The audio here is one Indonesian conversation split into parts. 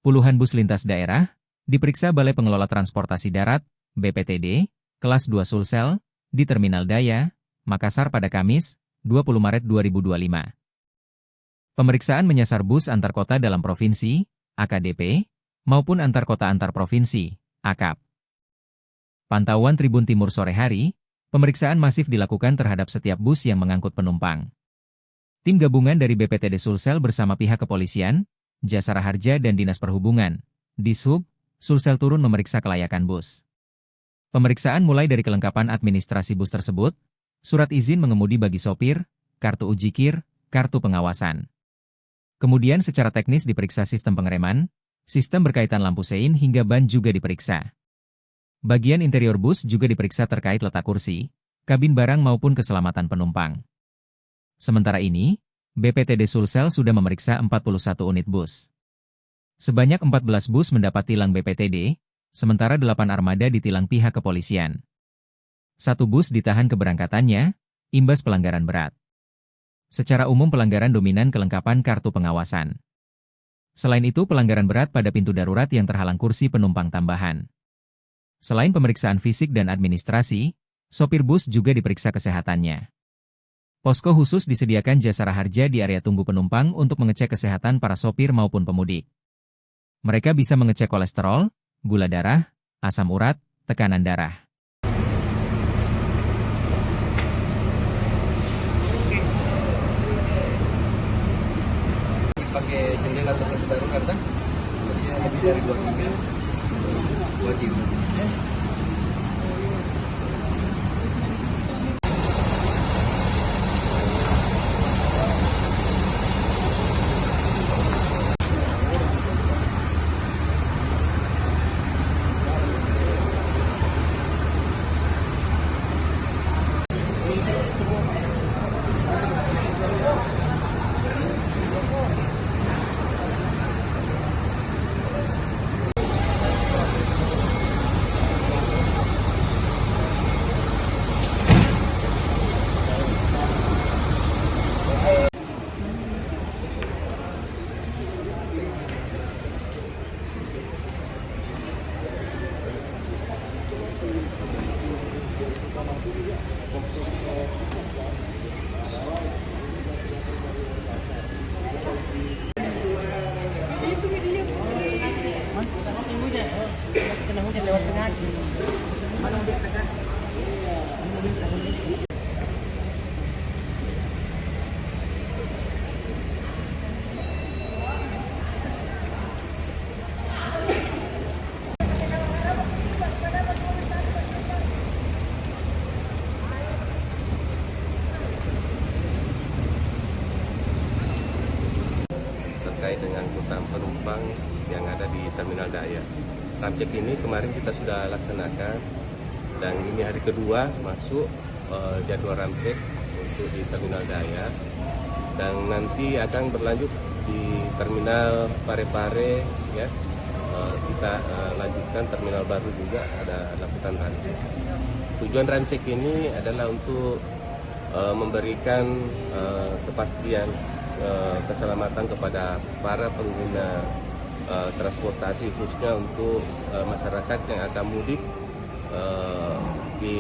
Puluhan bus lintas daerah diperiksa Balai Pengelola Transportasi Darat, BPTD, kelas 2 Sulsel, di Terminal Daya, Makassar pada Kamis, 20 Maret 2025. Pemeriksaan menyasar bus antar kota dalam provinsi, AKDP, maupun antar kota antar provinsi, AKAP. Pantauan Tribun Timur sore hari, pemeriksaan masif dilakukan terhadap setiap bus yang mengangkut penumpang. Tim gabungan dari BPTD Sulsel bersama pihak kepolisian, Jasara Harja dan Dinas Perhubungan, Dishub, Sulsel turun memeriksa kelayakan bus. Pemeriksaan mulai dari kelengkapan administrasi bus tersebut, surat izin mengemudi bagi sopir, kartu ujikir, kartu pengawasan. Kemudian secara teknis diperiksa sistem pengereman, sistem berkaitan lampu sein hingga ban juga diperiksa. Bagian interior bus juga diperiksa terkait letak kursi, kabin barang maupun keselamatan penumpang. Sementara ini, BPTD Sulsel sudah memeriksa 41 unit bus. Sebanyak 14 bus mendapat tilang BPTD, sementara 8 armada ditilang pihak kepolisian. 1 bus ditahan keberangkatannya, imbas pelanggaran berat. Secara umum pelanggaran dominan kelengkapan kartu pengawasan. Selain itu pelanggaran berat pada pintu darurat yang terhalang kursi penumpang tambahan. Selain pemeriksaan fisik dan administrasi, sopir bus juga diperiksa kesehatannya. Posko khusus disediakan Jasara Harja di area tunggu penumpang untuk mengecek kesehatan para sopir maupun pemudik. Mereka bisa mengecek kolesterol, gula darah, asam urat, tekanan darah. Pakai jendela atau pintu darurat kan? Jadinya lebih dari 2 minggu wajib. Terkait dengan angkutan penumpang yang ada di Terminal Daya. Ramcek ini kemarin kita sudah laksanakan dan ini hari kedua masuk jadwal Ramcek untuk di Terminal Daya dan nanti akan berlanjut di Terminal Parepare ya. Kita lanjutkan terminal baru juga ada lakukan Ramcek. Tujuan Ramcek ini adalah untuk memberikan kepastian keselamatan kepada para pengguna transportasi khususnya untuk masyarakat yang akan mudik di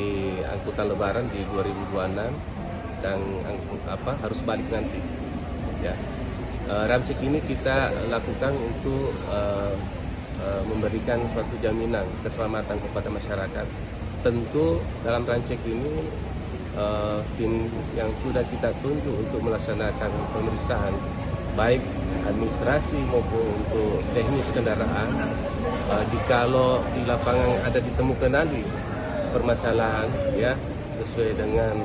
angkutan lebaran di 2026 dan harus balik nanti ya. Ramcek ini kita lakukan untuk memberikan suatu jaminan keselamatan kepada masyarakat. Tentu dalam Ramcek ini tim yang sudah kita tunjuk untuk melaksanakan pemeriksaan baik administrasi maupun untuk teknis kendaraan. Jikalau di lapangan ada ditemukan nanti permasalahan ya sesuai dengan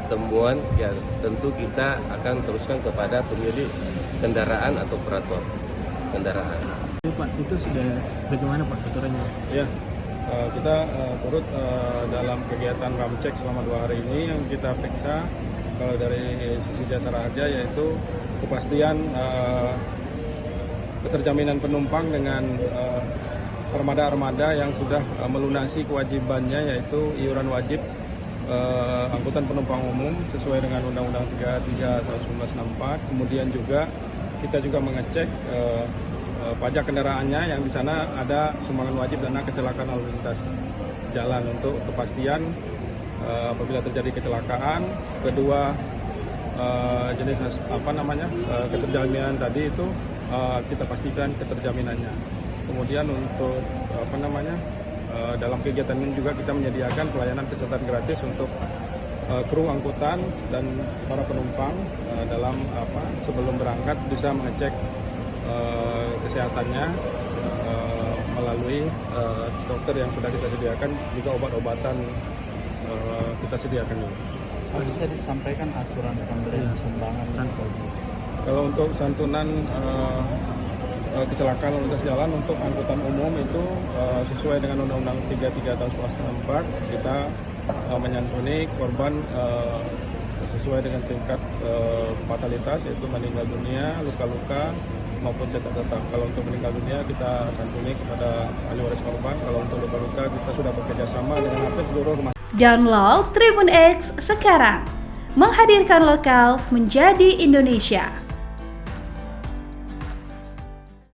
temuan ya tentu kita akan teruskan kepada pemilik kendaraan atau operator kendaraan. Pak, itu sudah bagaimana Pak aturannya? Ya, kita turut dalam kegiatan Ramcek selama 2 hari ini yang kita periksa kalau dari sisi Jasara Harja yaitu kepastian keterjaminan penumpang dengan armada-armada yang sudah melunasi kewajibannya yaitu iuran wajib angkutan penumpang umum sesuai dengan Undang-Undang 33 tahun 1964. Kemudian juga kita juga mengecek pajak kendaraannya yang di sana ada sumbangan wajib dana kecelakaan lalu lintas jalan untuk kepastian apabila terjadi kecelakaan. Kedua, jenis keterjaminan tadi itu kita pastikan keterjaminannya. Kemudian untuk dalam kegiatan ini juga kita menyediakan pelayanan kesehatan gratis untuk kru angkutan dan para penumpang dalam sebelum berangkat bisa mengecek kesehatannya melalui dokter yang sudah kita sediakan, juga obat-obatan kita sediakan juga. Bisa disampaikan aturan pemberian sumbangan. Kalau untuk santunan kecelakaan lalu lintas jalan untuk angkutan umum itu sesuai dengan Undang-Undang 33 tahun 1994 kita menyantuni korban sesuai dengan tingkat fatalitas, yaitu meninggal dunia, luka-luka maupun cetak-cetak. Kalau untuk meninggal dunia kita santuni kepada ahli waris korban. Kalau untuk luka-luka kita sudah bekerja sama dengan hampir seluruh rumah. Download Tribun X sekarang, menghadirkan lokal menjadi Indonesia.